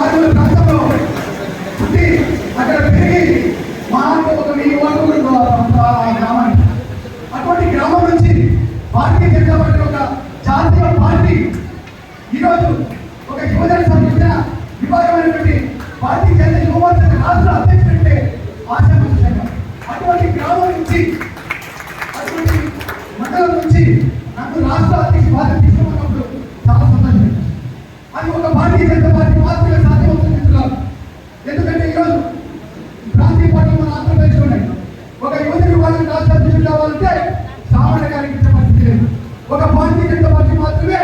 మారుమూల ప్రాంతంలో పుట్టి అక్కడ పెరిగి మాకు ఒక 1000 ఓట్లు గ్రామానికి. అటువంటి గ్రామం నుంచి భారతీయ జనతా పార్టీ ఒక జాతీయ పార్టీ ఈరోజు ఒక యువజన సంబంధించిన విభాగమైనటువంటి భారతీయ జనతా యువమోర్చా రాష్ట్ర అధ్యక్షుడంటే ఆశాభాషంగా అటువంటి గ్రామం నుంచి అటువంటి మండలం నుంచి నాకు రాష్ట్ర అధ్యక్ష బాధ్యత తీసుకున్నప్పుడు చాలా సంతోషం. అది ఒక భారతీయ జనతా పార్టీ మాత్రమే సాధ్యమవుతుంది మిత్రులారా. ఎందుకంటే ఈరోజు ప్రాంతీయ పార్టీలు మన ఆంధ్రప్రదేశ్లో ఉన్నాయి. ఒక యువజన విభాగం రాష్ట్ర అధ్యక్షుడు కావాలంటే సామాన్య కార్యకర్త పరిస్థితి లేదు. ఒక భారతీయ జనతా పార్టీ మాత్రమే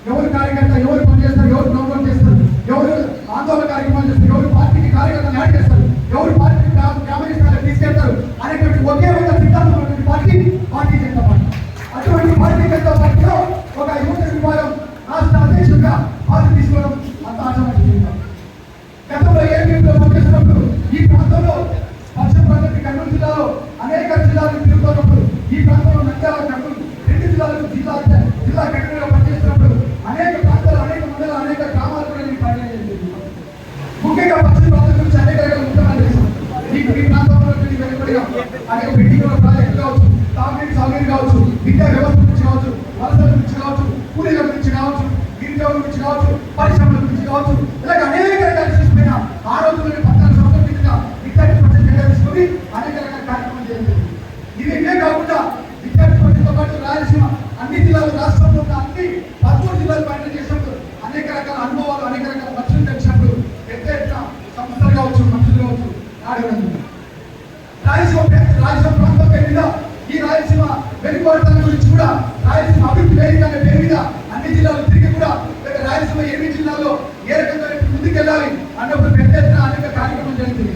ఎవరు కార్యకర్త, ఎవరు పనిచేస్తారు, ఎవరు డౌన్లోడ్ చేస్తారు, ఎవరు ఆందోళన కార్యక్రమాలు చేస్తారు, ఎవరు పార్టీకి కార్యకర్తలు యాడ్ చేస్తారు, ఎవరు పార్టీ క్యాబినెట్ స్థాయికి తీసుకెళ్తారు అనేటువంటి ఒకే ఒక సిద్ధాంతం ఉన్నటువంటి పార్టీ భారతీయ జనతా పార్టీ. అటువంటి భారతీయ జనతా పార్టీలో ఒక యువజన విభాగం రాష్ట్ర అధ్యక్షుడిగా బాధ్యత తీసుకోవడం అంత ఆశావాది. గతంలో ఏపీలో పనిచేస్తున్నప్పుడు ఈ ప్రాంతంలో పశ్చిమ ప్రాంతం కర్నూలు జిల్లాలో అనేక జిల్లాలకు తిరుగుతున్నప్పుడు ఈ ప్రాంతంలో నంద్యాల కర్నూలు 2 జిల్లాలకు జిల్లా కర్నూలుగా పనిచేస్తున్నప్పుడు అనేక ప్రాంతాలు, అనేక మండలాలు, అనేక గ్రామాలు కూడా నేను పర్యటించాను. ముఖ్యంగా పశ్చిమ ప్రాంతం గురించి అనేక రకాల ఉద్యమాలు చేశాను. ఈ ప్రాంతంలో వెలువడిగా అనేక బిల్డింగ్ ప్రాజెక్టులు కావచ్చు, తాగునీటి సౌకర్యం కావచ్చు, విద్యా వ్యవస్థ గురించి కావచ్చు, వలసల గురించి కావచ్చు, కూలీల గురించి కావచ్చు, గిరిజనుల గురించి కావచ్చు, పరిశ్రమల గురించి కావచ్చు, ఇలాగ అనేక రకాల చూసిపోయిన ఆ రోజుల్లోనే 14 సంవత్సరాల కింద విద్యార్థి పరిషత్ జెండా తీసుకొని అనేక రకాల కార్యక్రమాలు చేయాలి. ఇవే కాకుండా విద్యార్థి పరిషత్తో పాటు రాయలసీమ అన్ని జిల్లాలు, రాష్ట్రంలో ఉన్న అన్ని 13 జిల్లాలు పర్యటన చేసినప్పుడు అనేక రకాల అనుభవాలు, అనేక రకాల మనుషులు తెలిసినప్పుడు పెద్ద ఎత్తున సంస్థలు కావచ్చు, మనుషులు కావచ్చు ఆడగలం. రాయలసీమ ప్రాంతం పేరు మీద ఈ రాయలసీమ వెనుకబడతల గురించి కూడా రాయలసీమ అభివృద్ధి వేదిక అనే పేరు మీద అన్ని జిల్లాలు తిరిగి కూడా రాయలసీమ 8 జిల్లాల్లో ఏ రకంగా ముందుకెళ్ళాలి అన్నప్పుడు పెద్ద ఎత్తున అనేక కార్యక్రమం జరిగింది.